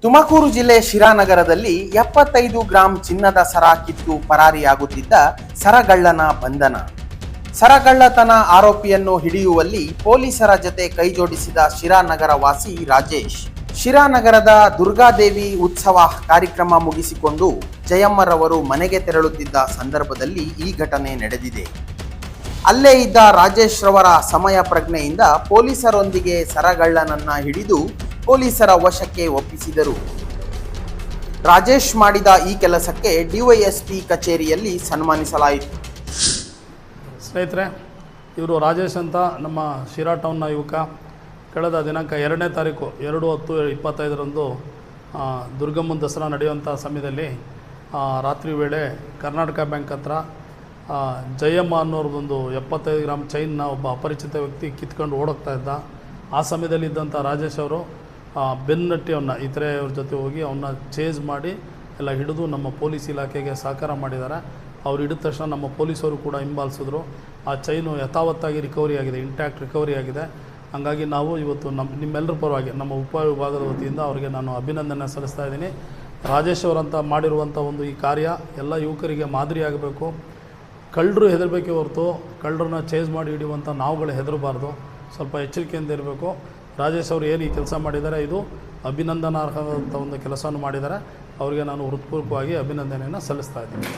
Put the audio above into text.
ತುಮಕೂರು ಜಿಲ್ಲೆ ಶಿರಾನಗರದಲ್ಲಿ 75 ಗ್ರಾಂ ಚಿನ್ನದ ಸರ ಕಿತ್ತು ಪರಾರಿಯಾಗುತ್ತಿದ್ದ ಸರಗಳ್ಳನ ಬಂಧನ. ಸರಗಳ್ಳತನ ಆರೋಪಿಯನ್ನು ಹಿಡಿಯುವಲ್ಲಿ ಪೊಲೀಸರ ಜತೆ ಕೈಜೋಡಿಸಿದ ಶಿರಾನಗರ ವಾಸಿ ರಾಜೇಶ್. ಶಿರಾನಗರದ ದುರ್ಗಾದೇವಿ ಉತ್ಸವ ಕಾರ್ಯಕ್ರಮ ಮುಗಿಸಿಕೊಂಡು ಜಯಮ್ಮರವರು ಮನೆಗೆ ತೆರಳುತ್ತಿದ್ದ ಸಂದರ್ಭದಲ್ಲಿ ಈ ಘಟನೆ ನಡೆದಿದೆ. ಅಲ್ಲೇ ಇದ್ದ ರಾಜೇಶ್ ರವರ ಸಮಯ ಪ್ರಜ್ಞೆಯಿಂದ ಪೊಲೀಸರೊಂದಿಗೆ ಸರಗಳ್ಳನನ್ನ ಹಿಡಿದು ಪೊಲೀಸರ ವಶಕ್ಕೆ ಒಪ್ಪಿಸಿದರು. ರಾಜೇಶ್ ಮಾಡಿದ ಈ ಕೆಲಸಕ್ಕೆ ಡಿವೈಎಸ್ಪಿ ಕಚೇರಿಯಲ್ಲಿ ಸನ್ಮಾನಿಸಲಾಯಿತು. ಸ್ನೇಹಿತರೆ, ಇವರು ರಾಜೇಶ್ ಅಂತ ನಮ್ಮ ಶಿರಾ ಟೌನ್ನ ಯುವಕ. ಕಳೆದ ದಿನಾಂಕ 2ನೇ ತಾರೀಕು 2/10/25ರಂದು ದುರ್ಗಮ್ಮನ ದಸರಾ ನಡೆಯುವಂಥ ಸಮಯದಲ್ಲಿ ರಾತ್ರಿ ವೇಳೆ ಕರ್ನಾಟಕ ಬ್ಯಾಂಕ್ ಹತ್ರ ಜಯಮ್ಮ ಅನ್ನೋರ್ದೊಂದು 75 ಗ್ರಾಮ್ ಚೈನ್ನ ಒಬ್ಬ ಅಪರಿಚಿತ ವ್ಯಕ್ತಿ ಕಿತ್ಕೊಂಡು ಓಡೋಗ್ತಾ ಇದ್ದ. ಆ ಸಮಯದಲ್ಲಿ ಇದ್ದಂಥ ರಾಜೇಶ್ ಅವರು ಬೆನ್ನಟ್ಟಿ ಇತರೆಯವ್ರ ಜೊತೆ ಹೋಗಿ ಅವನ್ನ ಚೇಸ್ ಮಾಡಿ ಎಲ್ಲ ಹಿಡಿದು ನಮ್ಮ ಪೊಲೀಸ್ ಇಲಾಖೆಗೆ ಸಹಕಾರ ಮಾಡಿದ್ದಾರೆ. ಅವ್ರು ಹಿಡಿದ ತಕ್ಷಣ ನಮ್ಮ ಪೊಲೀಸರು ಕೂಡ ಹಿಂಬಾಲಿಸಿದ್ರು. ಆ ಚೈನು ಯಥಾವತ್ತಾಗಿ ರಿಕವರಿ ಆಗಿದೆ, ಇಂಟ್ಯಾಕ್ಟ್ ರಿಕವರಿ ಆಗಿದೆ. ಹಾಗಾಗಿ ನಾವು ಇವತ್ತು ನಿಮ್ಮೆಲ್ಲರ ಪರವಾಗಿ ನಮ್ಮ ಉಪವಿಭಾಗದ ವತಿಯಿಂದ ಅವರಿಗೆ ನಾನು ಅಭಿನಂದನೆ ಸಲ್ಲಿಸ್ತಾ ಇದ್ದೀನಿ. ರಾಜೇಶ್ ಅವರಂತ ಮಾಡಿರುವಂಥ ಒಂದು ಈ ಕಾರ್ಯ ಎಲ್ಲ ಯುವಕರಿಗೆ ಮಾದರಿಯಾಗಬೇಕು. ಕಳ್ಳರು ಹೆದರಬೇಕೇ ಹೊರತು ಕಳ್ಳರನ್ನ ಚೇಸ್ ಮಾಡಿ ಹಿಡಿಯುವಂಥ ನಾವುಗಳು ಹೆದರಬಾರ್ದು. ಸ್ವಲ್ಪ ಎಚ್ಚರಿಕೆಯಿಂದ ಇರಬೇಕು. ರಾಜೇಶ್ ಅವರು ಏನು ಈ ಕೆಲಸ ಮಾಡಿದ್ದಾರೆ ಇದು ಅಭಿನಂದನಾರ್ಹವಾದಂಥ ಒಂದು ಕೆಲಸವನ್ನು ಮಾಡಿದ್ದಾರೆ. ಅವರಿಗೆ ನಾನು ಹೃತ್ಪೂರ್ವಕವಾಗಿ ಅಭಿನಂದನೆಯನ್ನು ಸಲ್ಲಿಸ್ತಾ ಇದ್ದೀನಿ.